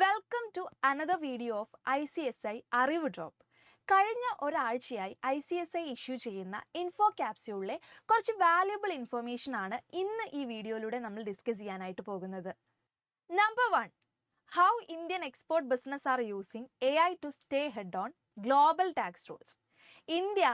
Welcome to another video of ICSI അറിവ് drop. കഴിഞ്ഞ ഒരാഴ്ചയായി ICSI ഇഷ്യൂ ചെയ്യുന്ന ഇൻഫോ ക്യാപ്സ്യൂളിലെ കുറച്ച് വാല്യുബിൾ ഇൻഫർമേഷൻ ആണ് ഇന്ന് ഈ വീഡിയോയിലൂടെ നമ്മൾ ഡിസ്കസ് ചെയ്യാനായിട്ട് പോകുന്നത്. Number 1, how Indian export business are using AI to stay head on global tax rules. India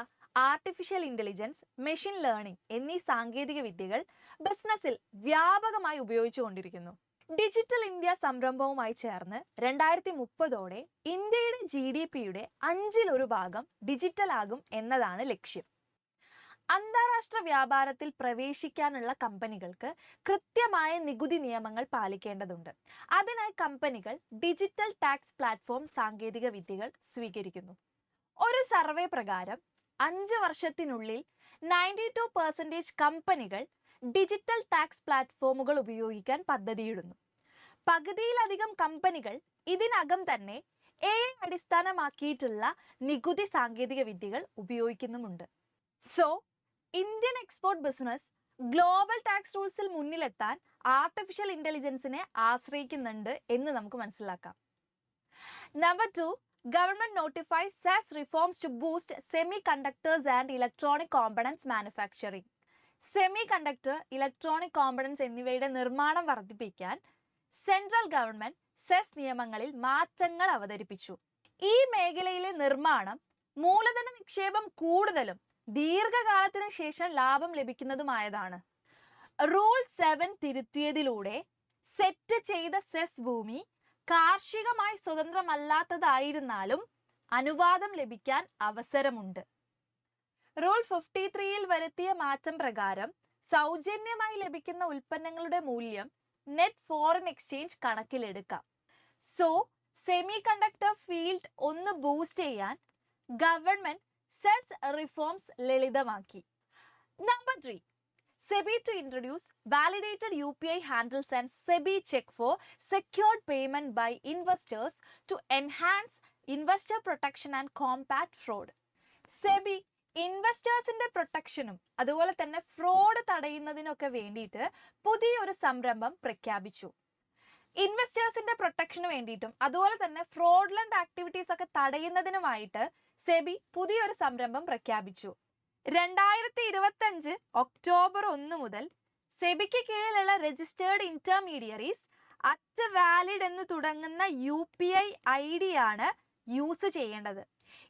artificial intelligence, machine learning എന്നീ സാങ്കേതിക വിദ്യകൾ ബിസിനസ്സിൽ വ്യാപകമായി ഉപയോഗിച്ചുകൊണ്ടിരിക്കുന്നു. ഡിജിറ്റൽ ഇന്ത്യ സംരംഭവുമായി ചേർന്ന് 2030ഓടെ ഇന്ത്യയുടെ GDPയുടെ 1/5 ഡിജിറ്റൽ ആകും എന്നതാണ് ലക്ഷ്യം. അന്താരാഷ്ട്ര വ്യാപാരത്തിൽ പ്രവേശിക്കാനുള്ള കമ്പനികൾക്ക് കൃത്യമായ നികുതി നിയമങ്ങൾ പാലിക്കേണ്ടതുണ്ട്. അതിനായി കമ്പനികൾ ഡിജിറ്റൽ ടാക്സ് പ്ലാറ്റ്ഫോം സാങ്കേതിക വിദ്യകൾ സ്വീകരിക്കുന്നു. ഒരു സർവേ പ്രകാരം 5 വർഷത്തിനുള്ളിൽ 92% കമ്പനികൾ ഡിജിറ്റൽ ടാക്സ് പ്ലാറ്റ്ഫോമുകൾ ഉപയോഗിക്കാൻ പദ്ധതിയിടുന്നു. പകുതിയിലധികം കമ്പനികൾ ഇതിനകം തന്നെ AI അടിസ്ഥാനമാക്കിയിട്ടുള്ള നികുതി സാങ്കേതിക വിദ്യകൾ ഉപയോഗിക്കുന്നുമുണ്ട്. So Indian export business global tax റൂൾസിൽ മുന്നിലെത്താൻ ആർട്ടിഫിഷ്യൽ ഇന്റലിജൻസിനെ ആശ്രയിക്കുന്നുണ്ട് എന്ന് നമുക്ക് മനസ്സിലാക്കാം. Number 2, government notifies cess reforms to boost semiconductors and electronic components manufacturing. Semi conductor, electronic components എന്നിവയുടെ നിർമ്മാണം വർദ്ധിപ്പിക്കാൻ സെൻട്രൽ ഗവൺമെന്റ് സെസ് നിയമങ്ങളിൽ മാറ്റങ്ങൾ അവതരിപ്പിച്ചു. ഈ മേഖലയിലെ നിർമ്മാണം മൂലധന നിക്ഷേപം കൂടുതലും ദീർഘകാലത്തിന് ശേഷം ലാഭം ലഭിക്കുന്നതുമായതാണ്. റൂൾ 7 തിരുത്തിയതിലൂടെ സെറ്റ് ചെയ്ത സെസ് ഭൂമി കാർഷികമായി സ്വതന്ത്രമല്ലാത്തതായിരുന്നാലും അനുവാദം ലഭിക്കാൻ അവസരമുണ്ട്. റൂൾ 53ൽ വരുത്തിയ മാറ്റം പ്രകാരം സൗജന്യമായി ലഭിക്കുന്ന ഉൽപ്പന്നങ്ങളുടെ മൂല്യം നെറ്റ് ഫോറിൻ എക്സ്ചേഞ്ച് കണക്കിലെടുക്കാം. സോ സെമി കണ്ടക്ടർ ഫീൽഡ് ഒന്ന് ബൂസ്റ്റ് ചെയ്യാൻ ഗവൺമെന്റ് സെസ് റിഫോംസ് ലളിതമാക്കി. Number 3, SEBI to introduce validated UPI handles and SEBI check for secured payment by investors to enhance investor protection and combat fraud. SEBI ഇൻവെസ്റ്റേഴ്സിന്റെ പ്രൊട്ടക്ഷനും അതുപോലെ തന്നെ fraud തടയുന്നതിനൊക്കെ വേണ്ടിയിട്ട് പുതിയൊരു സംരംഭം പ്രഖ്യാപിച്ചു. ഇൻവെസ്റ്റേഴ്സിന്റെ പ്രൊട്ടക്ഷന് വേണ്ടിയിട്ടും അതുപോലെ തന്നെ ഫ്രോഡ്ലന്റ് ആക്ടിവിറ്റീസ് ഒക്കെ തടയുന്നതിനുമായിട്ട് സെബി പുതിയൊരു സംരംഭം പ്രഖ്യാപിച്ചു. 2025 ഒക്ടോബർ 1 മുതൽ സെബിക്ക് കീഴിലുള്ള രജിസ്റ്റേർഡ് ഇന്റർമീഡിയറീസ് അറ്റ് വാലിഡ് എന്ന് തുടങ്ങുന്ന UPI ID ആണ് യൂസ് ചെയ്യേണ്ടത്.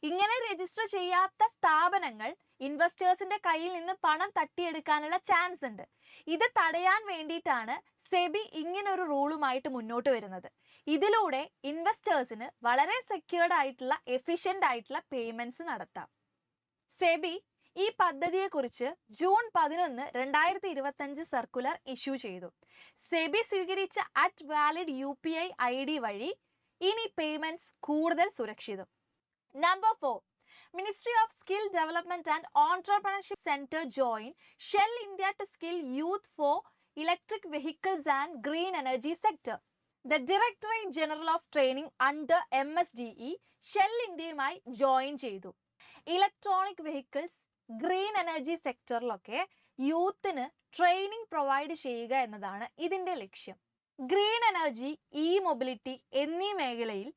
ഇങ്ങനെ രജിസ്റ്റർ ചെയ്യാത്ത സ്ഥാപനങ്ങൾ ഇൻവെസ്റ്റേഴ്സിന്റെ കയ്യിൽ നിന്ന് പണം തട്ടിയെടുക്കാനുള്ള ചാൻസ് ഉണ്ട്. ഇത് തടയാൻ വേണ്ടിയിട്ടാണ് സെബി ഇങ്ങനൊരു റൂളുമായിട്ട് മുന്നോട്ട് വരുന്നത്. ഇതിലൂടെ ഇൻവെസ്റ്റേഴ്സിന് വളരെ സെക്യൂർഡ് ആയിട്ടുള്ള എഫിഷ്യന്റ് ആയിട്ടുള്ള പേയ്മെന്റ്സ് നടത്താം. സെബി ഈ പദ്ധതിയെക്കുറിച്ച് ജൂൺ 11, 2025 സർക്കുലർ ഇഷ്യൂ ചെയ്തു. സെബി സ്വീകരിച്ച അറ്റ് വാലിഡ് UPI ID വഴി ഇനി പേയ്മെന്റ്സ് കൂടുതൽ സുരക്ഷിതം. Number 4, Ministry of Skill Development and Entrepreneurship Center join Shell India to skill youth for electric vehicles and green energy sector. The Directorate General of Training under MSDE Shell ഇന്ത്യയുമായി join ചെയ്തു. Electronic vehicles, green energy സെക്ടറിലൊക്കെ യൂത്തിന് training provide ചെയ്യുക എന്നതാണ് ഇതിന്റെ ലക്ഷ്യം. Green energy, mobility എന്നീ മേഖലയിൽ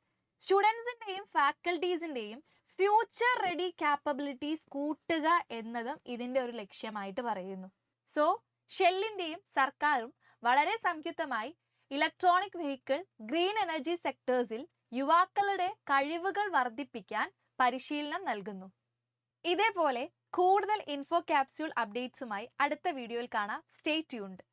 സ്റ്റുഡൻസിന്റെയും ഫാക്കൽറ്റീസിന്റെയും ഫ്യൂച്ചർ റെഡി കാപ്പബിലിറ്റീസ് കൂട്ടുക എന്നതും ഇതിന്റെ ഒരു ലക്ഷ്യമായിട്ട് പറയുന്നു. സോ ഷെല്ലിന്റെയും സർക്കാരും വളരെ സംയുക്തമായി ഇലക്ട്രോണിക് വെഹിക്കിൾ, ഗ്രീൻ എനർജി സെക്ടേഴ്സിൽ യുവാക്കളുടെ കഴിവുകൾ വർദ്ധിപ്പിക്കാൻ പരിശീലനം നൽകുന്നു. ഇതേപോലെ കൂടുതൽ ഇൻഫോ ക്യാപ്സ്യൂൾ അപ്ഡേറ്റ്സുമായി അടുത്ത വീഡിയോയിൽ കാണാം. Stay tuned.